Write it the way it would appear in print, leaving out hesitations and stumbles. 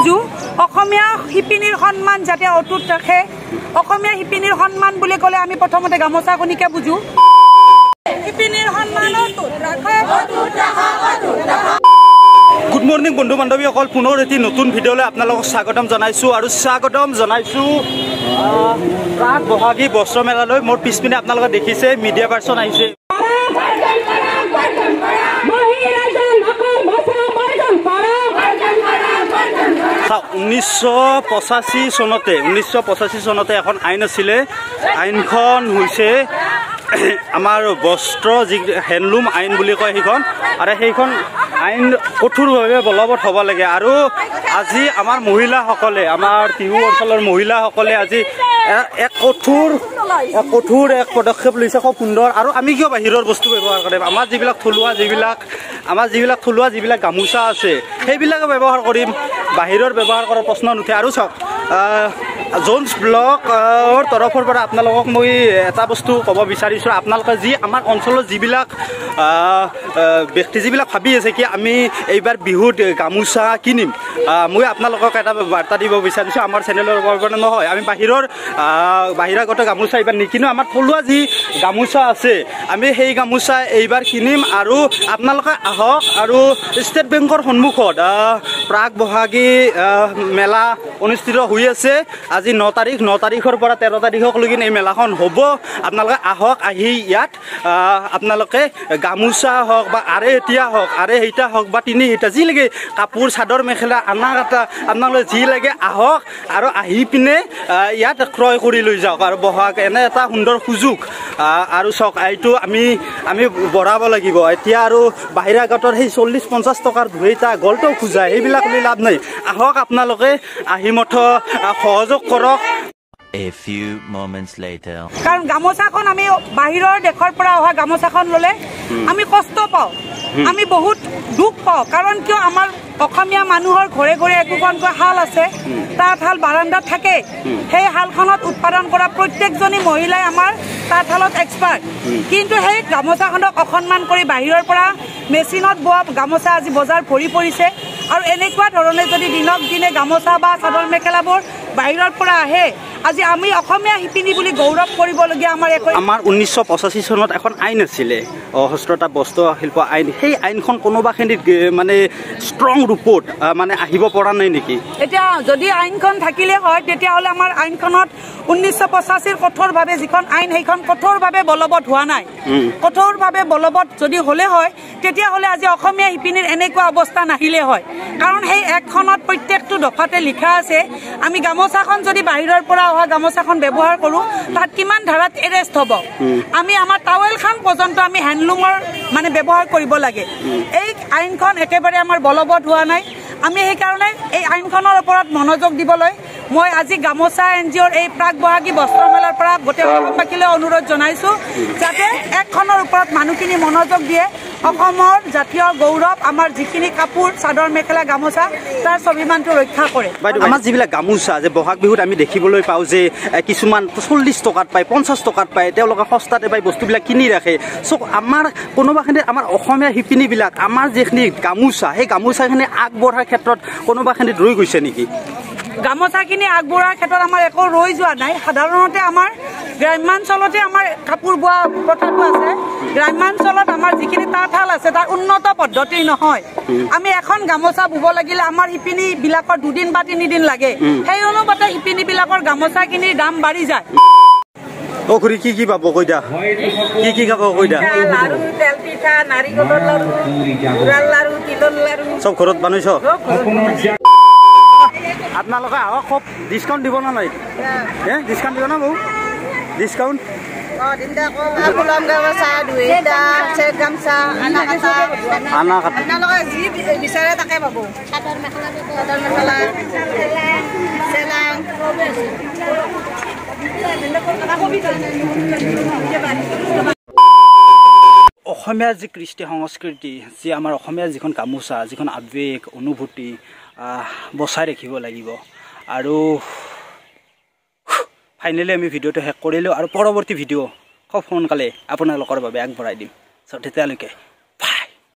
বুজো অসমীয়া শিপিনীৰ সন্মান যাতে অটুট ৰাখে অসমীয়া শিপিনীৰ সন্মান বুলি ক'লে আমি প্ৰথমতে গামোচাখনিকে বুজো শিপিনীৰ সন্মান অটুট ৰাখে গুড মৰ্নিং বন্ধু বান্ধৱীসকল পুনৰ এটি নতুন ভিডিঅ'লৈ আপোনালোকক স্বাগতম জনাইছোঁ আৰু স্বাগতম জনাইছোঁ প্ৰাগ বহাগী বস্ত্ৰ মেলালৈ মোৰ পিছপিনে আপোনালোকে দেখিছে মিডিয়া পাৰ্চন আহিছে 1985 চনতে এখন আইন আছিলে আইনখন হৈছে আমাৰ বস্ত্ৰ যি হেণ্ডলুম আইন বুলি কয় সেইখন আৰু সেইখন আইন কঠোৰভাৱে বলবৎ হ'ব লাগে আৰু আজি আমাৰ মহিলাসকলে আমাৰ তিহু অঞ্চলৰ মহিলাসকলে আজি এক কঠোৰ এক পদক্ষেপ লৈছে খুব সুন্দৰ আৰু আমি কিয় বাহিৰৰ বস্তু ব্যৱহাৰ কৰিম আমাৰ যিবিলাক থলুৱা যিবিলাক গামোচা আছে সেইবিলাকে ব্যৱহাৰ কৰিম বাহিৰৰ ব্যৱহাৰ কৰাৰ প্ৰশ্ন নুঠে আৰু চাওক জোনছ ব্লকৰ তৰফৰ পৰা আপোনালোকক মই এটা বস্তু ক'ব বিচাৰিছোঁ আপোনালোকে যি আমাৰ অঞ্চলত যিবিলাক ব্যক্তি যিবিলাক ভাবি আছে কি আমি এইবাৰ বিহুত গামোচা কিনিম মই আপোনালোকক এটা বাৰ্তা দিব বিচাৰিছোঁ আমাৰ চেনেলৰ কাৰণে নহয় আমি বাহিৰাগত গামোচা এইবাৰ নিকিনো আমাৰ থলুৱা যি গামোচা আছে আমি সেই গামোচা এইবাৰ কিনিম আৰু আপোনালোকে আহক আৰু ষ্টেট বেংকৰ সন্মুখত প্ৰাগ বহাগী মেলা অনুষ্ঠিত হৈ আছে আজি 9 তাৰিখৰ পৰা 13 তাৰিখলৈকে এই মেলাখন হ'ব আপোনালোকে আহক আহি ইয়াত আপোনালোকে গামোচা হওক বা আৰে হেইটা হওক বা তিনি হেইটা যি লাগে কাপোৰ চাদৰ মেখেলা আনা কাটা আপোনালোকে যি লাগে আহক আৰু আহি পিনে ইয়াত ক্ৰয় কৰি লৈ যাওক আৰু বহাগ এনে এটা সুন্দৰ সুযোগ আৰু চাওক এইটো আমি বঢ়াব লাগিব এতিয়া আৰু বাহিৰাগতৰ সেই 40-50 টকাৰ ধুইটা গলটো খোজায় সেইবিলাক লৈ লাভ নাই আহক আপোনালোকে আহি মঠ সহযোগ কৰক A few moments later কাৰণ গামোচাখন আমি বাহিৰৰ দেশৰ পৰা অহা গামোচাখন ললে আমি কষ্ট পাওঁ আমি বহুত দুখ পাওঁ কাৰণ কিয় আমাৰ অসমীয়া মানুহৰ ঘৰে ঘৰে একোখনকৈ হাল আছে তাঁতশাল বাৰান্দাত থাকে সেই হালখনত উৎপাদন কৰা প্ৰত্যেকজনী মহিলাই আমাৰ তাঁতশালত এক্সপাৰ্ট কিন্তু সেই গামোচাখনক অসন্মান কৰি বাহিৰৰ পৰা মেচিনত বোৱা গামোচা আজি বজাৰ ভৰি পৰিছে আৰু এনেকুৱা ধৰণে যদি দিনক দিনে গামোচা বা চাদৰ মেখেলাবোৰ বাহিৰৰ পৰা আহে আজি আমি অসমীয়া শিপিনী বুলি গৌৰৱ কৰিবলগীয়া আমাৰ 1985 চনত এখন আইন আছিলে হস্ততাঁত বস্ত্ৰ শিল্প আইন সেই আইনখন কোনোবাখিনিত মানে ষ্ট্ৰং ৰূপত মানে আহিব পৰা নাই নেকি এতিয়া যদি আইনখন থাকিলে হয় তেতিয়াহ'লে আমাৰ আইনখনত 1985 কঠোৰভাৱে যিখন আইন সেইখন কঠোৰভাৱে বলবৎ হোৱা নাই কঠোৰভাৱে বলবৎ যদি হ'লে হয় তেতিয়াহ'লে আজি অসমীয়া শিপিনীৰ এনেকুৱা অৱস্থা নাহিলে হয় কাৰণ সেই একখনত প্ৰত্যেকটো দফাতে লিখা আছে আমি গামোচাখন যদি বাহিৰৰ পৰা অহা গামোচাখন ব্যৱহাৰ কৰোঁ তাত কিমান ধাৰাত এৰেষ্ট হ'ব আমি আমাৰ টাৱেলখন পৰ্যন্ত আমি হেণ্ডলুমৰ মানে ব্যৱহাৰ কৰিব লাগে এই আইনখন একেবাৰে আমাৰ বলবৎ হোৱা নাই আমি সেইকাৰণে এই আইনখনৰ ওপৰত মনোযোগ দিবলৈ মই আজি গামোচা এনজিঅ'ৰ এই প্ৰাগ বহাগী বস্ত্ৰ মেলাৰ পৰা গোটেই অসমবাসীলৈ অনুৰোধ জনাইছোঁ যাতে একখনৰ ওপৰত মানুহখিনি মনোযোগ দিয়ে অসমৰ জাতীয় গৌৰৱ আমাৰ যিখিনি কাপোৰ চাদৰ মেখেলা গামোচা তাৰ স্বাভিমানটো ৰক্ষা কৰে আমাৰ যিবিলাক গামোচা যে বহাগ বিহুত আমি দেখিবলৈ পাওঁ যে কিছুমান 40 টকাত পায় 50 টকাত পায় তেওঁলোকে সস্তাতে পায় বস্তুবিলাক কিনি ৰাখে চ' আমাৰ কোনোবাখিনিত আমাৰ অসমীয়া শিপিনীবিলাক আমাৰ যিখিনি গামোচা সেই গামোচাখিনি আগবঢ়াৰ ক্ষেত্ৰত কোনোবাখিনিত ৰৈ গৈছে নেকি গামোচাখিনি আগবঢ়াৰ ক্ষেত্ৰত আমাৰ একো ৰৈ যোৱা নাই সাধাৰণতে আমাৰ গ্ৰাম্যাঞ্চলতে আমাৰ কাপোৰ বোৱা প্ৰথাটো আছে গ্ৰাম্যাঞ্চলত আমাৰ যিখিনি তাঁতশাল আছে তাৰ উন্নত পদ্ধতি নহয় আমি এখন গামোচা বব লাগিলে আমাৰ শিপিনীবিলাকৰ 2 দিন বা 3 দিন লাগে সেই অনুপাতে শিপিনীবিলাকৰ গামোচাখিনিৰ দাম বাঢ়ি যায় খুৰী কি পাব কৈ দিয়া কি খাব কৈ দিয়া লাৰু তেল পিঠা নাৰিকলৰ লাৰু গুড়াৰ লাৰু তিলৰ লাৰু চব ঘৰত বনাইছ আপোনালোকে আহক খুব ডিছকাউণ্ট দিব না নাই ডিছকাউণ্ট দিব না মোক ডিছকাউণ্ট বিচাৰে তাকে পাব অসমীয়া যি কৃষ্টি সংস্কৃতি যি আমাৰ অসমীয়া যিখন গামোচা যিখন আৱেগ অনুভূতি বচাই ৰাখিব লাগিব আৰু ফাইনেলি আমি ভিডিঅ'টো শেষ কৰিলোঁ আৰু পৰৱৰ্তী ভিডিঅ' খুব সোনকালে আপোনালোকৰ বাবে আগবঢ়াই দিম চ' তেতিয়ালৈকে